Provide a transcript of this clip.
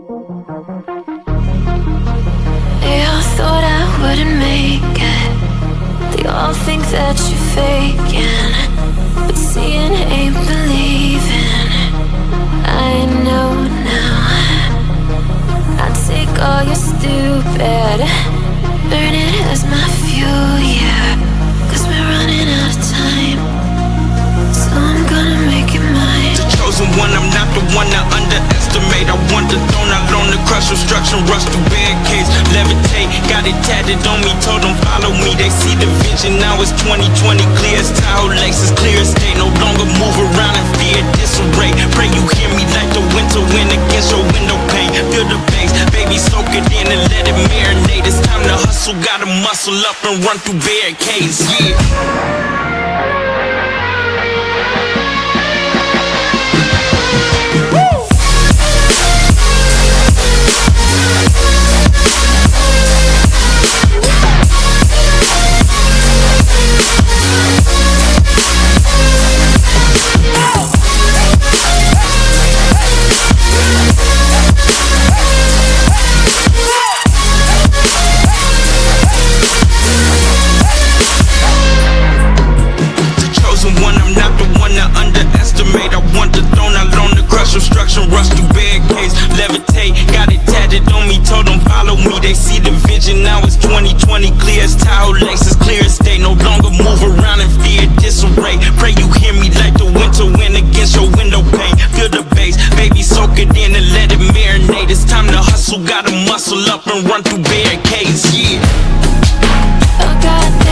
They all thought I wouldn't make it. They all think that you're faking, but seeing ain't believing. I know now. I take all your stupid, burn it as my fuel, yeah. 'Cause we're running out of time, so I'm gonna make it mine. The chosen one, I'm not the one to underestimate. I want the throne, I loan the crush, obstruction, rush through barricades, levitate. Got it tatted on me, told them follow me. They see the vision, now it's 2020, clear as Tahoe Lakes, clear as day. No longer move around in fear, disarray. Pray you hear me like the winter wind against your window pane. Feel the bass, baby, soak it in and let it marinate. It's time to hustle, gotta muscle up and run through barricades, yeah. Obstruction, rush through barricades, levitate. Got it tatted on me, told them follow me. They see the vision, now it's 2020, clear as Tahoe Lakes, clear as day. No longer move around in fear, disarray. Pray you hear me like the winter wind against your window pane. Feel the bass, baby, soak it in and let it marinate. It's time to hustle, gotta muscle up and run through barricades, yeah. Oh God.